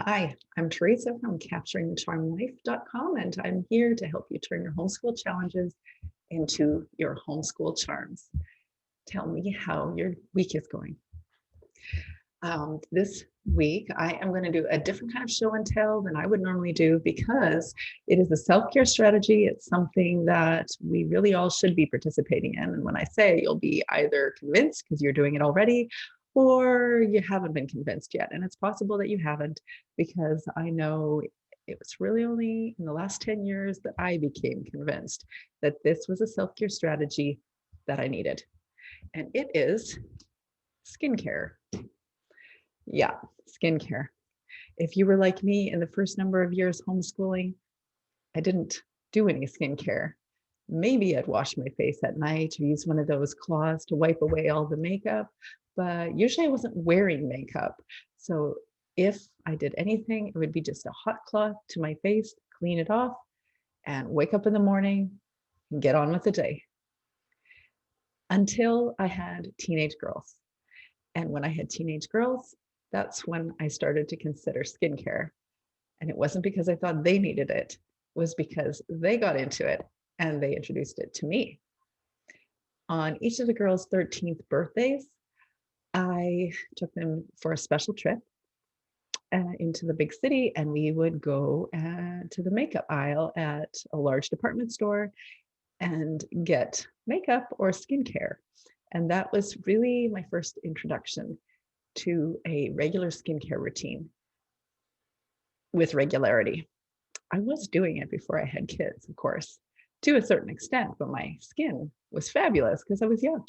Hi, I'm Teresa from capturingthecharmlife.com, and I'm here to help you turn your homeschool challenges into your homeschool charms. Tell me how your week is going. This week, I am going to do a different kind of show and tell than I would normally do because it is a self-care strategy. It's something that we really all should be participating in. And when I say you'll be either convinced because you're doing it already, or you haven't been convinced yet. And it's possible that you haven't, because I know it was really only in the last 10 years that I became convinced that this was a self-care strategy that I needed. And it is skincare. Yeah, skincare. If you were like me in the first number of years homeschooling, I didn't do any skincare. Maybe I'd wash my face at night or use one of those cloths to wipe away all the makeup, but usually I wasn't wearing makeup. So if I did anything, it would be just a hot cloth to my face, clean it off, and wake up in the morning and get on with the day. Until I had teenage girls. And when I had teenage girls, that's when I started to consider skincare. And it wasn't because I thought they needed it, it was because they got into it and they introduced it to me. On each of the girls' 13th birthdays, I took them for a special trip into the big city, and we would go to the makeup aisle at a large department store and get makeup or skincare. And that was really my first introduction to a regular skincare routine with regularity. I was doing it before I had kids, of course, to a certain extent, but my skin was fabulous because I was young.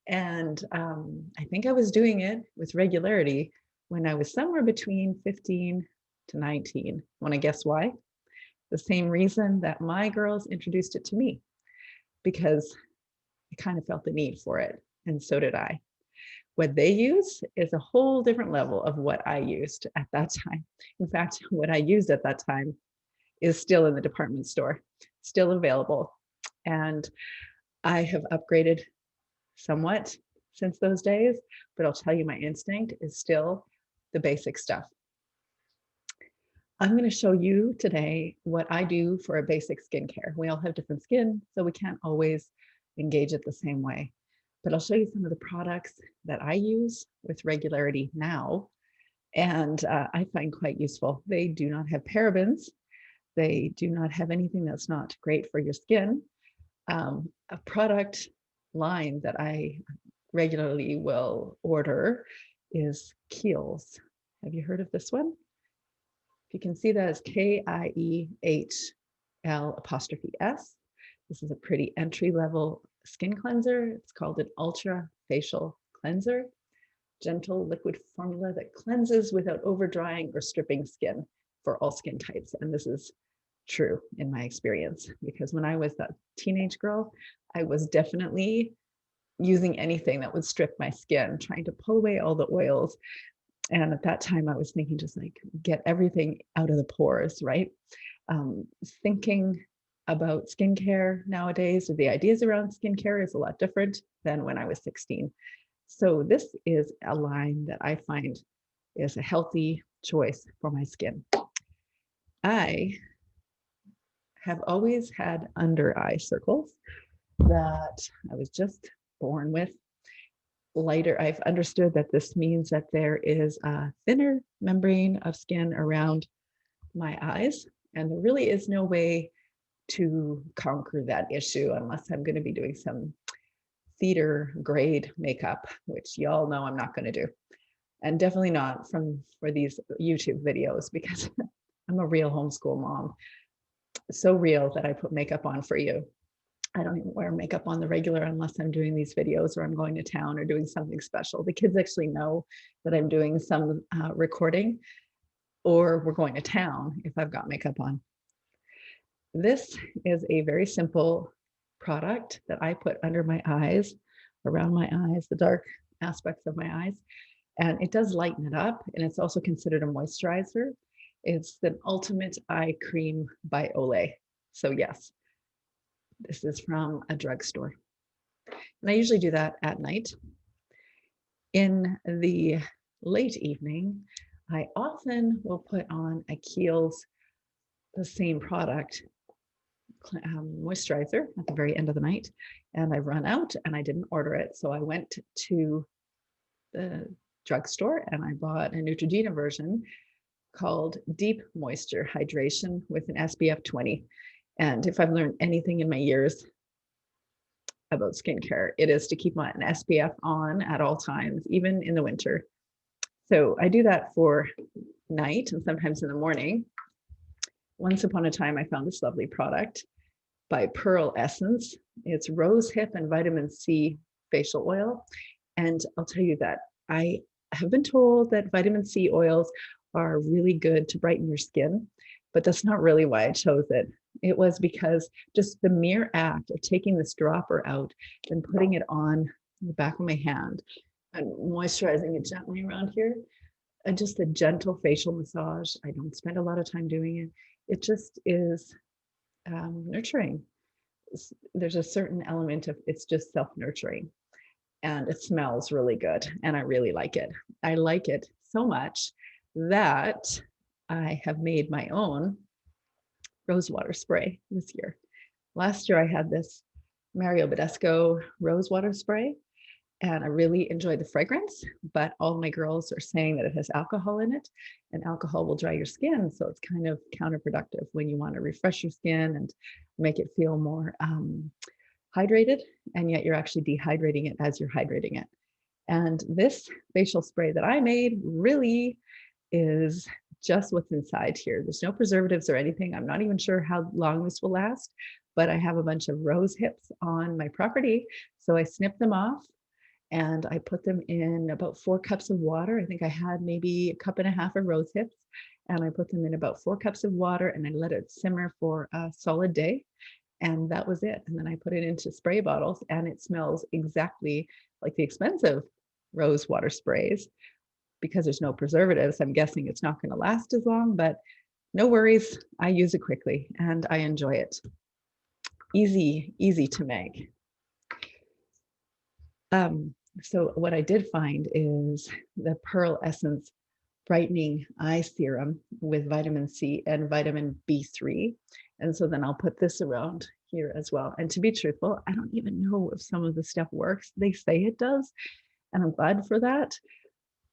And I think I was doing it with regularity when I was somewhere between 15 to 19. Want to guess why? The same reason that my girls introduced it to me, because I kind of felt the need for it, and so did I. What they use is a whole different level of what I used at that time. In fact, what I used at that time is still in the department store, still available. And I have upgraded somewhat since those days, but I'll tell you, my instinct is still the basic stuff. I'm going to show you today what I do for a basic skincare. We all have different skin, so we can't always engage it the same way. But I'll show you some of the products that I use with regularity now, and I find quite useful. They do not have parabens. They do not have anything that's not great for your skin. A product line that I regularly will order is Kiehl's. Have you heard of this one? If you can see that, it's Kiehl''S. This is a pretty entry-level skin cleanser. It's called an ultra facial cleanser. Gentle liquid formula that cleanses without over drying or stripping skin for all skin types. And this is true in my experience, because when I was that teenage girl, I was definitely using anything that would strip my skin, trying to pull away all the oils. And at that time, I was thinking just like get everything out of the pores, right? Thinking about skincare nowadays, or the ideas around skincare, is a lot different than when I was 16. So this is a line that I find is a healthy choice for my skin. I have always had under eye circles that I was just born with. Later, I've understood that this means that there is a thinner membrane of skin around my eyes, and there really is no way to conquer that issue unless I'm going to be doing some theater grade makeup, which y'all know I'm not going to do. And definitely not for these YouTube videos, because I'm a real homeschool mom. So real that I put makeup on for you. I don't even wear makeup on the regular unless I'm doing these videos or I'm going to town or doing something special. The kids actually know that I'm doing some recording, or we're going to town if I've got makeup on. This is a very simple product that I put under my eyes, around my eyes, the dark aspects of my eyes, and it does lighten it up, and it's also considered a moisturizer. It's the ultimate eye cream by Olay. So yes, this is from a drugstore. And I usually do that at night. In the late evening, I often will put on a Kiehl's, the same product, moisturizer at the very end of the night, and I run out and I didn't order it. So I went to the drugstore and I bought a Neutrogena version called Deep Moisture Hydration with an SPF 20. And if I've learned anything in my years about skincare, it is to keep an SPF on at all times, even in the winter. So I do that for night and sometimes in the morning. Once upon a time, I found this lovely product by Pearl Essence. It's rose hip and vitamin C facial oil. And I'll tell you that I have been told that vitamin C oils are really good to brighten your skin, but that's not really why I chose it. It was because just the mere act of taking this dropper out and putting it on the back of my hand and moisturizing it gently around here, and just a gentle facial massage. I don't spend a lot of time doing it. It just is nurturing. There's a certain element of it's just self-nurturing, and it smells really good, and I really like it. I like it so much that I have made my own rose water spray this year. Last year I had this Mario Badescu rose water spray, and I really enjoyed the fragrance, but all my girls are saying that it has alcohol in it, and alcohol will dry your skin. So it's kind of counterproductive when you want to refresh your skin and make it feel more hydrated, and yet you're actually dehydrating it as you're hydrating it. And this facial spray that I made really is just what's inside here. There's no preservatives or anything. I'm not even sure how long this will last, but I have a bunch of rose hips on my property. So I snip them off and I put them in about 4 cups of water. I think I had maybe a cup and a half of rose hips, and I put them in about 4 cups of water and I let it simmer for a solid day. And that was it. And then I put it into spray bottles, and it smells exactly like the expensive rose water sprays. Because there's no preservatives, I'm guessing it's not going to last as long, but no worries. I use it quickly and I enjoy it. Easy to make. So what I did find is the Pearl Essence Brightening Eye Serum with vitamin C and vitamin B3. And so then I'll put this around here as well. And to be truthful, I don't even know if some of the stuff works. They say it does, and I'm glad for that.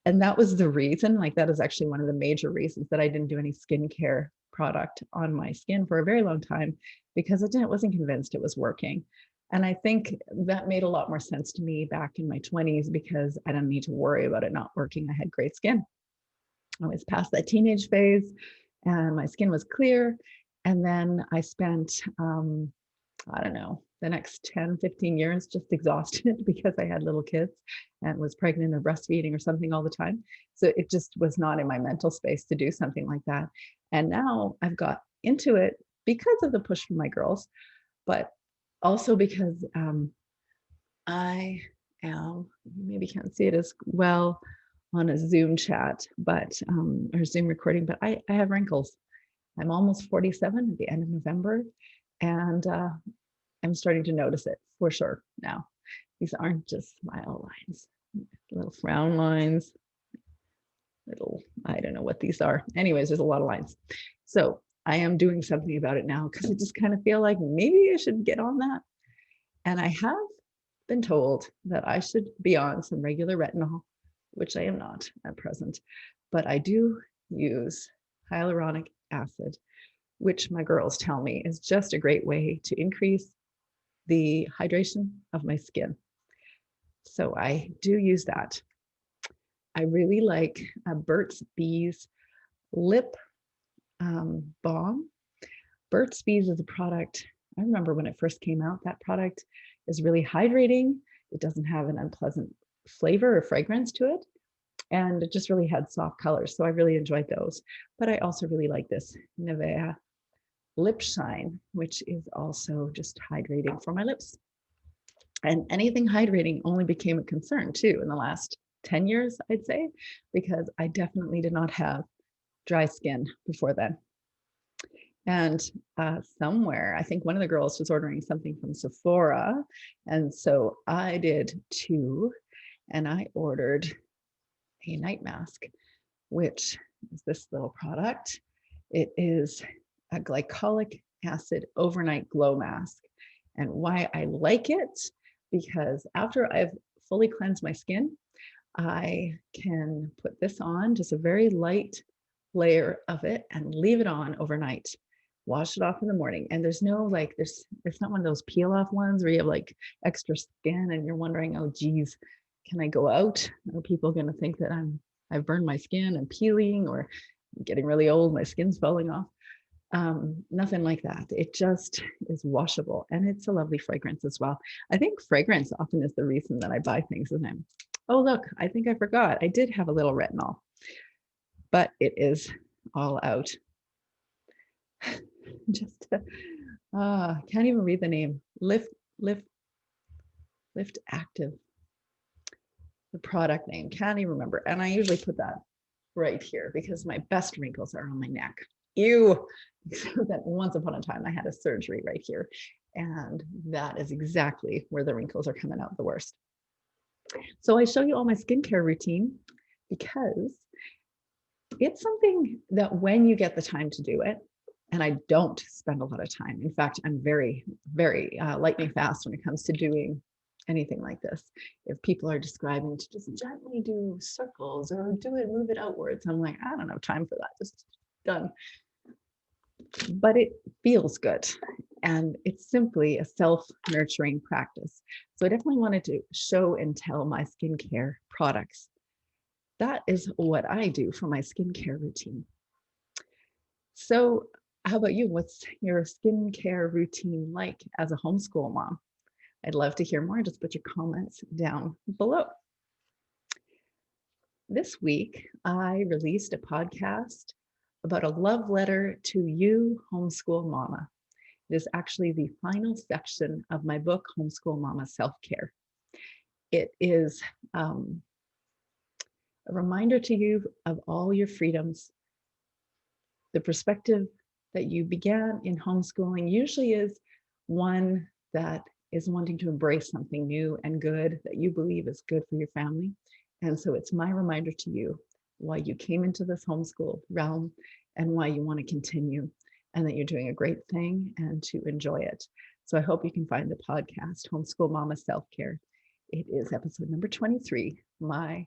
And that was the reason, like that is actually one of the major reasons that I didn't do any skincare product on my skin for a very long time, because I wasn't convinced it was working. And I think that made a lot more sense to me back in my 20s, because I didn't need to worry about it not working. I had great skin. I was past that teenage phase and my skin was clear. And then I spent, I don't know, the next 10, 15 years just exhausted because I had little kids and was pregnant or breastfeeding or something all the time. So it just was not in my mental space to do something like that. And now I've got into it because of the push from my girls, but also because I am, maybe can't see it as well on a Zoom chat, but or Zoom recording, but I have wrinkles. I'm almost 47 at the end of November, and I'm starting to notice it for sure now. These aren't just smile lines, little frown lines, little, I don't know what these are. Anyways, there's a lot of lines. So I am doing something about it now, because I just kind of feel like maybe I should get on that. And I have been told that I should be on some regular retinol, which I am not at present, but I do use hyaluronic acid, which my girls tell me is just a great way to increase the hydration of my skin. So I do use that. I really like Burt's Bees lip balm. Burt's Bees is a product, I remember when it first came out, that product is really hydrating. It doesn't have an unpleasant flavor or fragrance to it. And it just really had soft colors. So I really enjoyed those. But I also really like this Nivea Lip Shine, which is also just hydrating for my lips. And anything hydrating only became a concern too in the last 10 years, I'd say, because I definitely did not have dry skin before then. And somewhere, I think one of the girls was ordering something from Sephora. And so I did too. And I ordered a night mask which is this little product. It is a glycolic acid overnight glow mask. And why I like it, because after I've fully cleansed my skin, I can put this on, just a very light layer of it, and leave it on overnight. Wash it off in the morning. And there's no like, it's not one of those peel off ones where you have like extra skin and you're wondering, oh geez, can I go out? Are people going to think that I've burned my skin and peeling, or I'm getting really old, my skin's falling off? Nothing like that. It just is washable, and it's a lovely fragrance as well. I think fragrance often is the reason that I buy things, and oh look, I think I forgot. I did have a little retinol, but it is all out. Just can't even read the name. Lift Active. The product name, can't even remember. And I usually put that right here because my best wrinkles are on my neck. Ew. That once upon a time I had a surgery right here, and that is exactly where the wrinkles are coming out the worst. So I show you all my skincare routine because it's something that when you get the time to do it, and I don't spend a lot of time. In fact, I'm very, very lightning fast when it comes to doing anything like this. If people are describing to just gently do circles or move it outwards, I'm like, I don't have time for that. Just done. But it feels good. And it's simply a self-nurturing practice. So I definitely wanted to show and tell my skincare products. That is what I do for my skincare routine. So how about you? What's your skincare routine like as a homeschool mom? I'd love to hear more. Just put your comments down below. This week, I released a podcast about a love letter to you, homeschool mama. It is actually the final section of my book, Homeschool Mama Self-Care. It is a reminder to you of all your freedoms. The perspective that you began in homeschooling usually is one that is wanting to embrace something new and good that you believe is good for your family. And so it's my reminder to you why you came into this homeschool realm and why you want to continue, and that you're doing a great thing and to enjoy it. So I hope you can find the podcast, Homeschool Mama Self-Care. It is episode number 23, my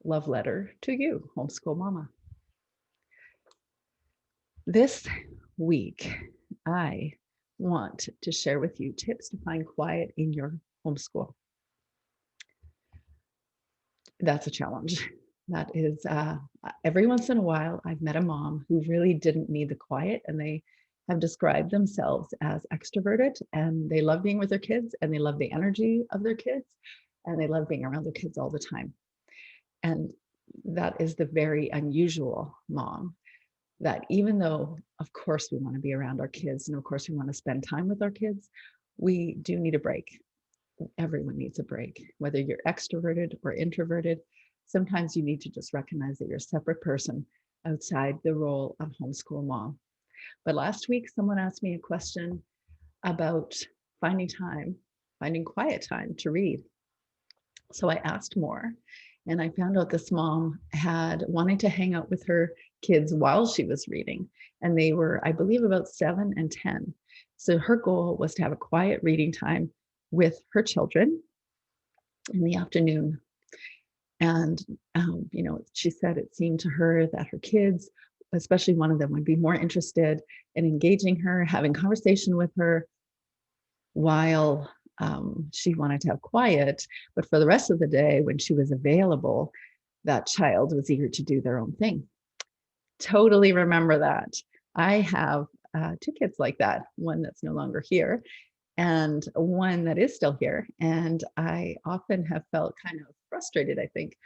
love letter to you, homeschool mama. This week, I want to share with you tips to find quiet in your homeschool. That's a challenge. That is, every once in a while, I've met a mom who really didn't need the quiet, and they have described themselves as extroverted, and they love being with their kids, and they love the energy of their kids, and they love being around their kids all the time. And that is the very unusual mom, that even though, of course, we want to be around our kids, and of course, we want to spend time with our kids, we do need a break. Everyone needs a break, whether you're extroverted or introverted. Sometimes you need to just recognize that you're a separate person outside the role of homeschool mom. But last week, someone asked me a question about finding quiet time to read. So I asked more, and I found out this mom had wanted to hang out with her kids while she was reading. And they were, I believe, about 7 and 10. So her goal was to have a quiet reading time with her children in the afternoon. And, she said it seemed to her that her kids, especially one of them, would be more interested in engaging her, having conversation with her while she wanted to have quiet. But for the rest of the day, when she was available, that child was eager to do their own thing. Totally remember that. I have 2 kids like that, one that's no longer here and one that is still here. And I often have felt kind of frustrated, I think,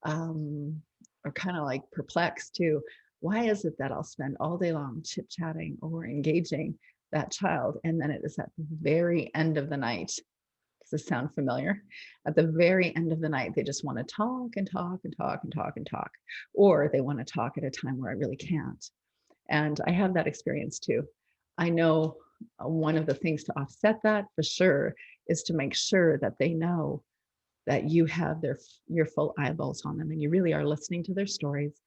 or kind of like perplexed too. Why is it that I'll spend all day long chit-chatting or engaging that child, and then it is at the very end of the night? Does this sound familiar? At the very end of the night, they just want to talk and talk and talk and talk and talk, or they want to talk at a time where I really can't. And I have that experience too. I know one of the things to offset that for sure is to make sure that they know that you have your full eyeballs on them, and you really are listening to their stories,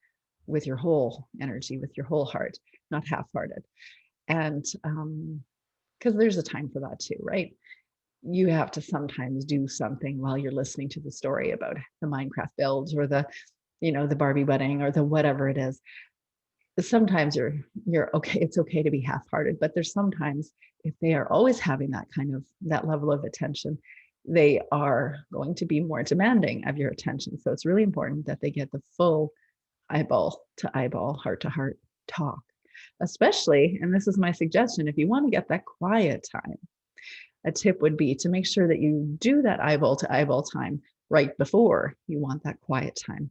with your whole energy, with your whole heart, not half-hearted. And because there's a time for that too, right? You have to sometimes do something while you're listening to the story about the Minecraft builds or the, the Barbie wedding or the whatever it is. Sometimes you're okay. It's okay to be half-hearted, but there's sometimes if they are always having that level of attention, they are going to be more demanding of your attention. So it's really important that they get the full eyeball to eyeball, heart to heart talk, especially, and this is my suggestion, if you want to get that quiet time, a tip would be to make sure that you do that eyeball to eyeball time right before you want that quiet time.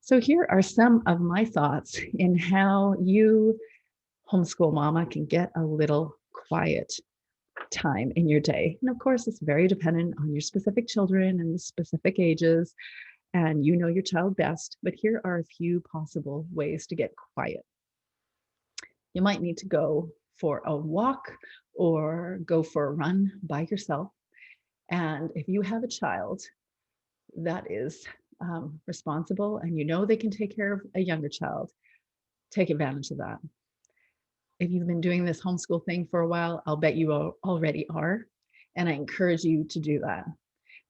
So here are some of my thoughts in how you, homeschool mama, can get a little quiet time in your day. And of course, it's very dependent on your specific children and the specific ages, and you know your child best, but here are a few possible ways to get quiet. You might need to go for a walk or go for a run by yourself. And if you have a child that is responsible and you know they can take care of a younger child, take advantage of that. If you've been doing this homeschool thing for a while, I'll bet you already are. And I encourage you to do that.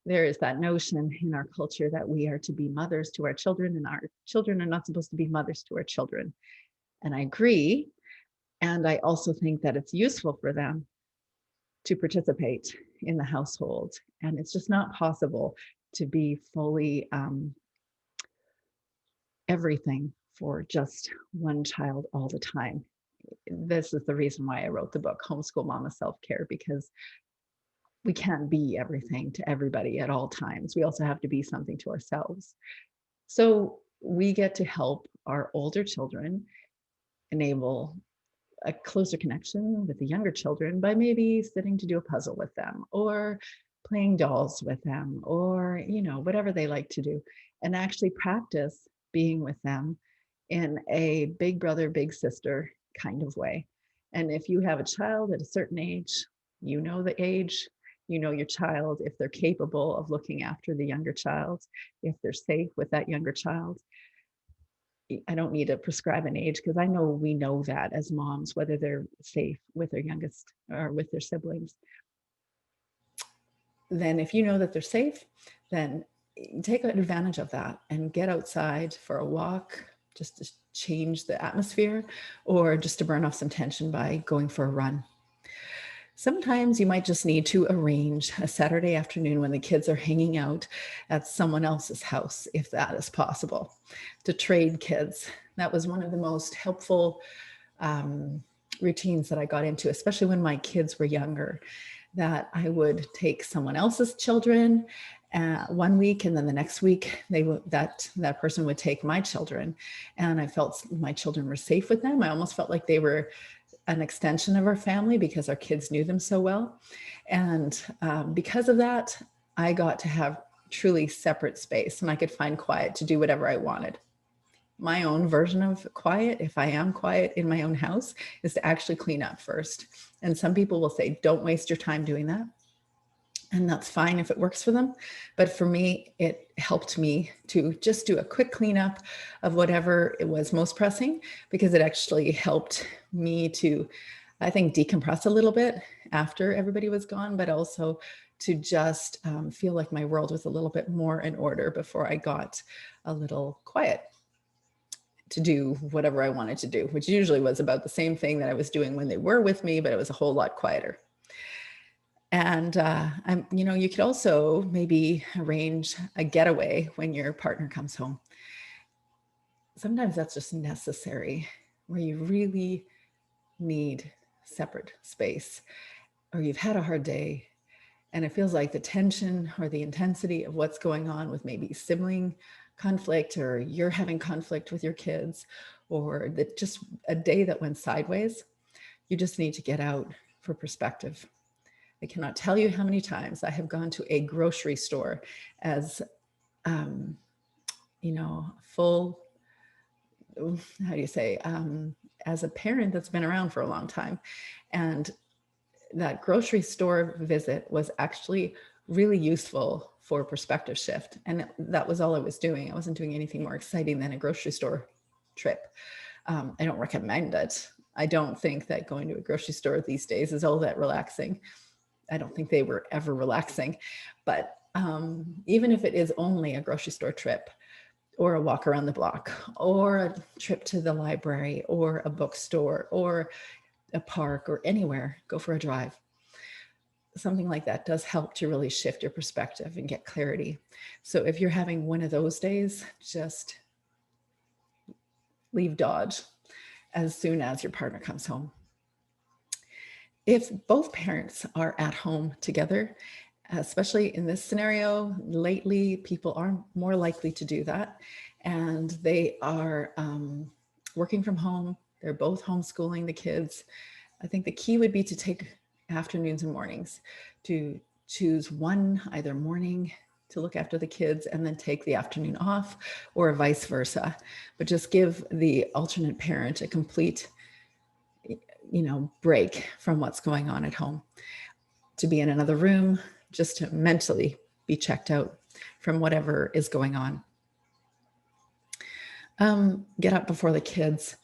There is that notion in our culture that we are to be mothers to our children and our children are not supposed to be mothers to our children. And I agree. And I also think that it's useful for them to participate in the household. And it's just not possible to be fully everything for just one child all the time. This is the reason why I wrote the book, Homeschool Mama Self-Care, because we can't be everything to everybody at all times. We also have to be something to ourselves. So we get to help our older children enable a closer connection with the younger children by maybe sitting to do a puzzle with them or playing dolls with them or, whatever they like to do, and actually practice being with them in a big brother, big sister kind of way. And if you have a child at a certain age, you know the age, you know your child, if they're capable of looking after the younger child, if they're safe with that younger child. I don't need to prescribe an age because I know we know that as moms, whether they're safe with their youngest or with their siblings. Then if you know that they're safe, then take advantage of that and get outside for a walk, just to change the atmosphere or just to burn off some tension by going for a run. Sometimes you might just need to arrange a Saturday afternoon when the kids are hanging out at someone else's house, if that is possible, to trade kids. That was one of the most helpful routines that I got into, especially when my kids were younger, that I would take someone else's children one week, and then the next week that person would take my children, and I felt my children were safe with them. I almost felt like they were an extension of our family because our kids knew them so well. And because of that, I got to have truly separate space and I could find quiet to do whatever I wanted. My own version of quiet, if I am quiet in my own house, is to actually clean up first. And some people will say, don't waste your time doing that. And that's fine if it works for them. But for me, it helped me to just do a quick cleanup of whatever it was most pressing, because it actually helped me to, I think, decompress a little bit after everybody was gone, but also to just feel like my world was a little bit more in order before I got a little quiet to do whatever I wanted to do, which usually was about the same thing that I was doing when they were with me, but it was a whole lot quieter. And you could also maybe arrange a getaway when your partner comes home. Sometimes that's just necessary, where you really need separate space, or you've had a hard day and it feels like the tension or the intensity of what's going on with maybe sibling conflict, or you're having conflict with your kids, or that just a day that went sideways. You just need to get out for perspective. I cannot tell you how many times I have gone to a grocery store as, full, how do you say, as a parent that's been around for a long time. And that grocery store visit was actually really useful for perspective shift. And that was all I was doing. I wasn't doing anything more exciting than a grocery store trip. I don't recommend it. I don't think that going to a grocery store these days is all that relaxing. I don't think they were ever relaxing, but even if it is only a grocery store trip, or a walk around the block, or a trip to the library, or a bookstore, or a park, or anywhere, go for a drive. Something like that does help to really shift your perspective and get clarity. So if you're having one of those days, just leave Dodge as soon as your partner comes home. If both parents are at home together, especially in this scenario, lately people are more likely to do that, and they are working from home. They're both homeschooling the kids. I think the key would be to take afternoons and mornings, to choose one either morning to look after the kids and then take the afternoon off, or vice versa. But just give the alternate parent a complete break from what's going on at home, to be in another room, just to mentally be checked out from whatever is going on. Get up before the kids.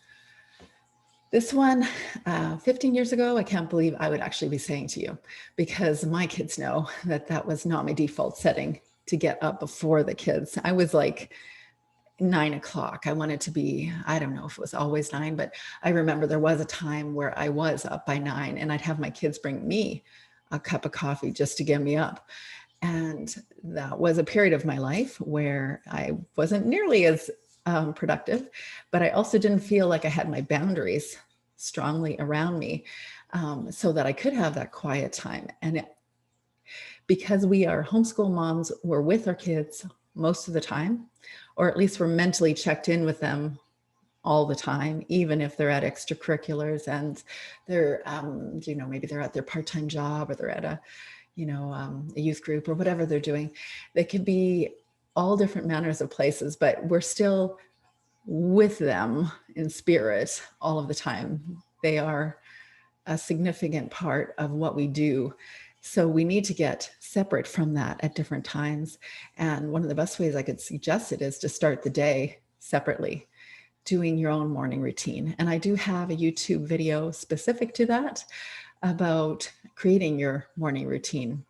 This one, 15 years ago, I can't believe I would actually be saying to you, because my kids know that that was not my default setting, to get up before the kids. I was like 9 o'clock. I wanted to be, I don't know if it was always 9, but I remember there was a time where I was up by 9 and I'd have my kids bring me a cup of coffee just to get me up. And that was a period of my life where I wasn't nearly as productive, but I also didn't feel like I had my boundaries strongly around me, so that I could have that quiet time. And because we are homeschool moms, we're with our kids most of the time, or at least we're mentally checked in with them all the time, even if they're at extracurriculars and they're, maybe they're at their part-time job, or they're at a youth group, or whatever they're doing. They could be all different manners of places, but we're still with them in spirit all of the time. They are a significant part of what we do. So we need to get separate from that at different times. And one of the best ways I could suggest it is to start the day separately, doing your own morning routine. And I do have a YouTube video specific to that, about creating your morning routine.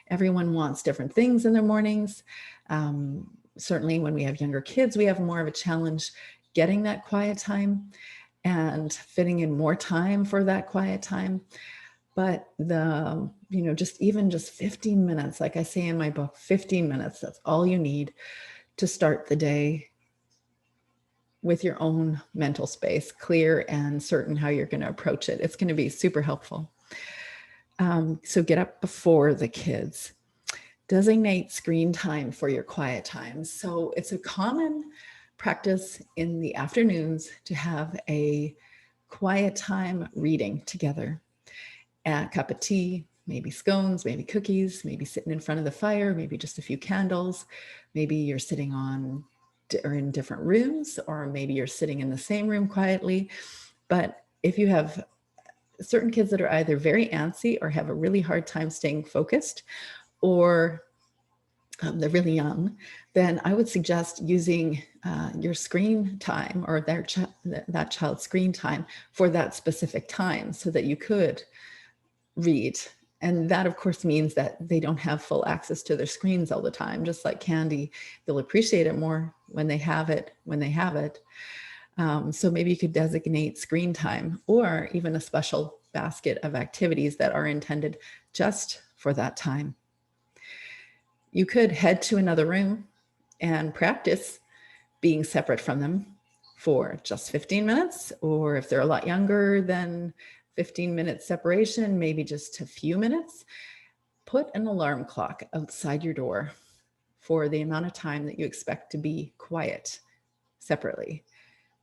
Everyone wants different things in their mornings. Certainly when we have younger kids, we have more of a challenge getting that quiet time and fitting in more time for that quiet time. But just 15 minutes, like I say in my book, 15 minutes, that's all you need to start the day with your own mental space, clear and certain how you're going to approach it. It's going to be super helpful. So get up before the kids. Designate screen time for your quiet times. So it's a common practice in the afternoons to have a quiet time reading together. A cup of tea, maybe scones, maybe cookies, maybe sitting in front of the fire, maybe just a few candles. Maybe you're sitting or in different rooms, or maybe you're sitting in the same room quietly. But if you have certain kids that are either very antsy or have a really hard time staying focused, or they're really young, then I would suggest using your screen time, or that child's screen time for that specific time, so that you could read. And that, of course, means that they don't have full access to their screens all the time. Just like candy, they'll appreciate it more when they have it. So maybe you could designate screen time, or even a special basket of activities that are intended just for that time. You could head to another room and practice being separate from them for just 15 minutes, or if they're a lot younger than 15-minute separation, maybe just a few minutes. Put an alarm clock outside your door for the amount of time that you expect to be quiet separately.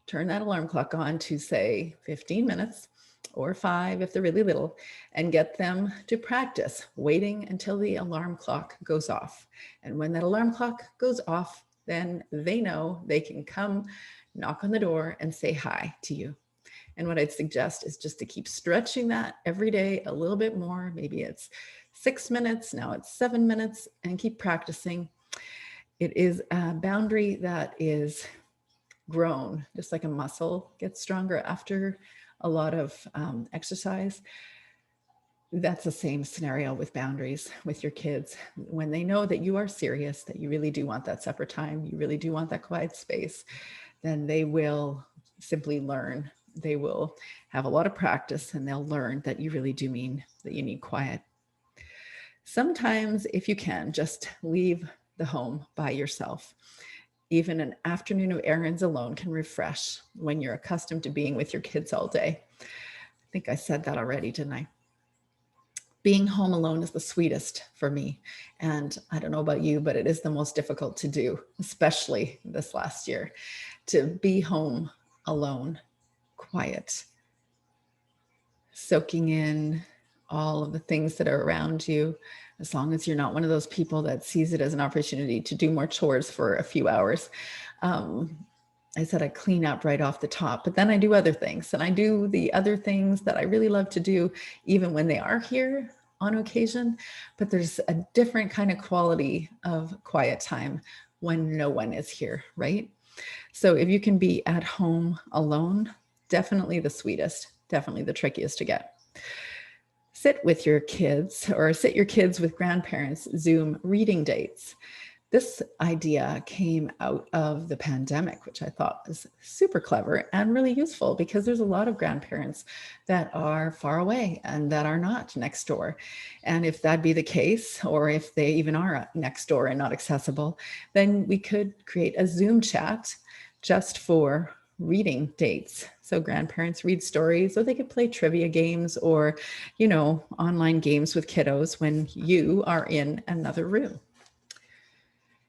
Turn that alarm clock on to, say, 15 minutes, or 5 if they're really little, and get them to practice waiting until the alarm clock goes off. And when that alarm clock goes off, then they know they can come knock on the door and say hi to you. And what I'd suggest is just to keep stretching that every day a little bit more. Maybe it's 6 minutes, now it's 7 minutes, and keep practicing. It is a boundary that is grown, just like a muscle gets stronger after a lot of exercise. That's the same scenario with boundaries with your kids. When they know that you are serious, that you really do want that separate time, you really do want that quiet space, then they will simply learn. They will have a lot of practice and they'll learn that you really do mean that you need quiet. Sometimes, if you can, just leave the home by yourself. Even an afternoon of errands alone can refresh when you're accustomed to being with your kids all day. I think I said that already, didn't I? Being home alone is the sweetest for me. And I don't know about you, but it is the most difficult to do, especially this last year, to be home alone, quiet, soaking in all of the things that are around you, as long as you're not one of those people that sees it as an opportunity to do more chores for a few hours. I said I clean up right off the top, but then I do other things, and I do the other things that I really love to do, even when they are here on occasion. But there's a different kind of quality of quiet time when no one is here, right? So if you can be at home alone, definitely the sweetest, definitely the trickiest to get. Sit with your kids, or sit your kids with grandparents, Zoom reading dates. This idea came out of the pandemic, which I thought was super clever and really useful, because there's a lot of grandparents that are far away and that are not next door. And if that be the case, or if they even are next door and not accessible, then we could create a Zoom chat just for reading dates. So grandparents read stories, or they could play trivia games, or, online games with kiddos when you are in another room.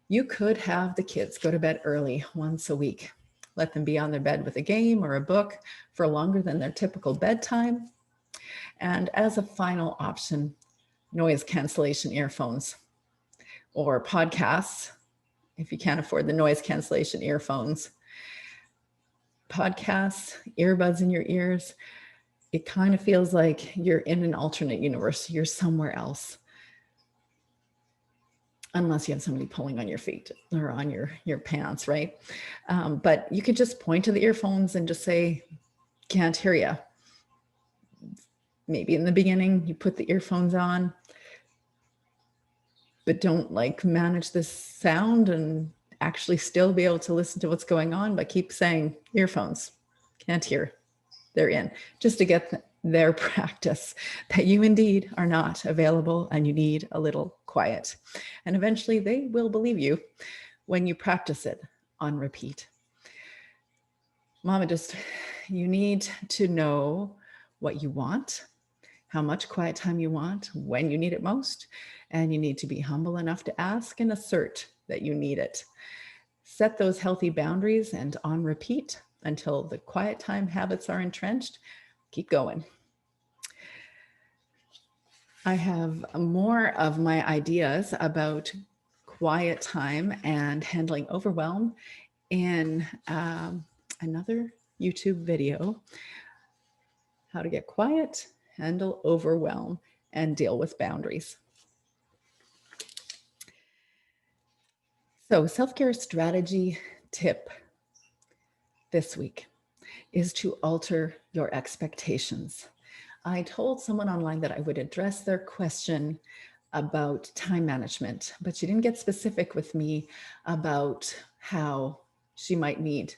You could have the kids go to bed early once a week. Let them be on their bed with a game or a book for longer than their typical bedtime. And as a final option, noise cancellation earphones or podcasts, if you can't afford the noise cancellation earphones. Podcasts, earbuds in your ears, it kind of feels like you're in an alternate universe. You're somewhere else. Unless you have somebody pulling on your feet or on your pants, right? But you could just point to the earphones and just say, can't hear you. Maybe in the beginning, you put the earphones on, but don't manage this sound and actually still be able to listen to what's going on, but keep saying earphones, can't hear, they're in, just to get their practice that you indeed are not available and you need a little quiet. And eventually they will believe you when you practice it on repeat. Mama, you need to know what you want, how much quiet time you want, when you need it most, and you need to be humble enough to ask and assert that you need it. Set those healthy boundaries, and on repeat until the quiet time habits are entrenched. Keep going. I have more of my ideas about quiet time and handling overwhelm in another YouTube video, how to get quiet, handle overwhelm, and deal with boundaries. So, self-care strategy tip this week is to alter your expectations. I told someone online that I would address their question about time management, but she didn't get specific with me about how she might need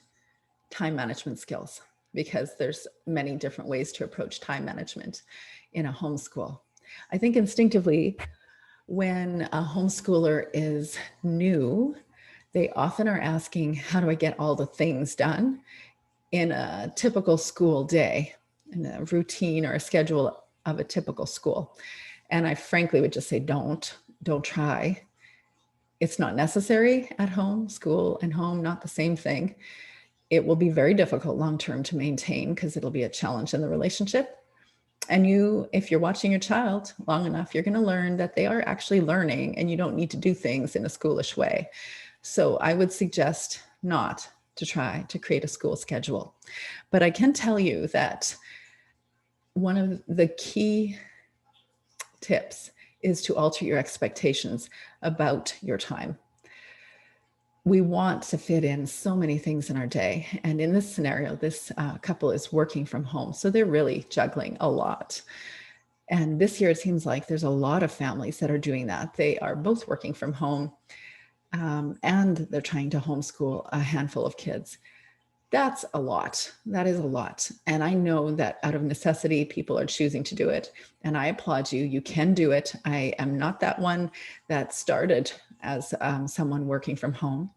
time management skills, because there's many different ways to approach time management in a homeschool. I think instinctively, when a homeschooler is new, they often are asking, how do I get all the things done in a typical school day, in a routine or a schedule of a typical school? And I frankly would just say, don't try. It's not necessary at home. School and home, not the same thing. It will be very difficult long-term to maintain, because it'll be a challenge in the relationship. And if you're watching your child long enough, you're going to learn that they are actually learning, and you don't need to do things in a schoolish way. So I would suggest not to try to create a school schedule. But I can tell you that one of the key tips is to alter your expectations about your time. We want to fit in so many things in our day. And in this scenario, this couple is working from home. So they're really juggling a lot. And this year, it seems like there's a lot of families that are doing that. They are both working from home and they're trying to homeschool a handful of kids. That's a lot. That is a lot. And I know that out of necessity, people are choosing to do it. And I applaud you. You can do it. I am not that one that started as someone working from home,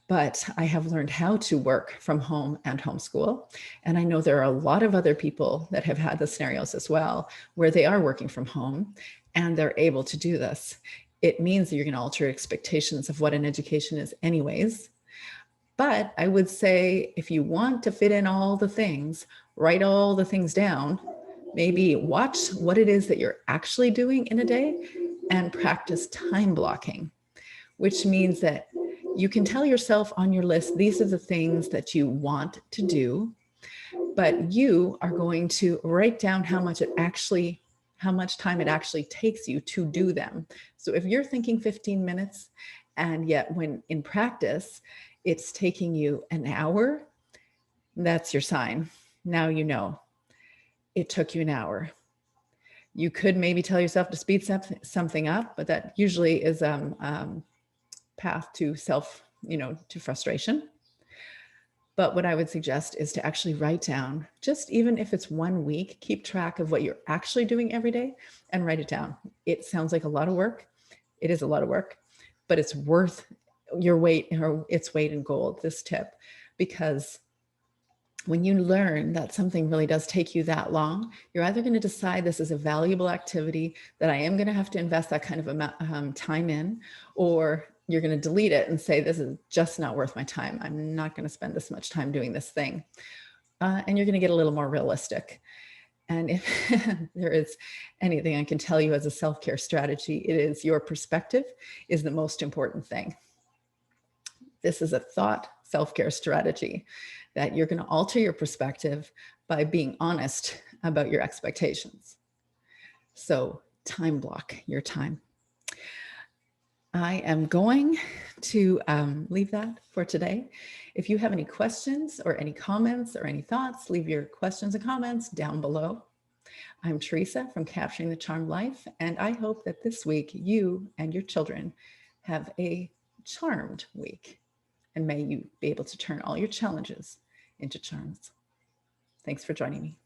but I have learned how to work from home and homeschool. And I know there are a lot of other people that have had the scenarios as well, where they are working from home and they're able to do this. It means that you're going to alter expectations of what an education is anyways. But I would say if you want to fit in all the things, write all the things down, maybe watch what it is that you're actually doing in a day and practice time blocking, which means that you can tell yourself on your list, these are the things that you want to do, but you are going to write down how much time it actually takes you to do them. So if you're thinking 15 minutes and yet when in practice, it's taking you an hour, that's your sign. Now you know it took you an hour. You could maybe tell yourself to speed something up, but that usually is path to to frustration. But what I would suggest is to actually write down, just even if it's 1 week, keep track of what you're actually doing every day and write it down. It sounds like a lot of work. It is a lot of work, but it's worth its weight in gold, this tip, because when you learn that something really does take you that long, you're either going to decide this is a valuable activity that I am going to have to invest that kind of amount time in, or you're going to delete it and say, this is just not worth my time. I'm not going to spend this much time doing this thing. And you're going to get a little more realistic. And if there is anything I can tell you as a self-care strategy, it is your perspective is the most important thing. This is a thought self-care strategy that you're going to alter your perspective by being honest about your expectations. So time block your time. I am going to leave that for today. If you have any questions or any comments or any thoughts, leave your questions and comments down below. I'm Teresa from Capturing the Charmed Life, and I hope that this week you and your children have a charmed week. And may you be able to turn all your challenges into charms. Thanks for joining me.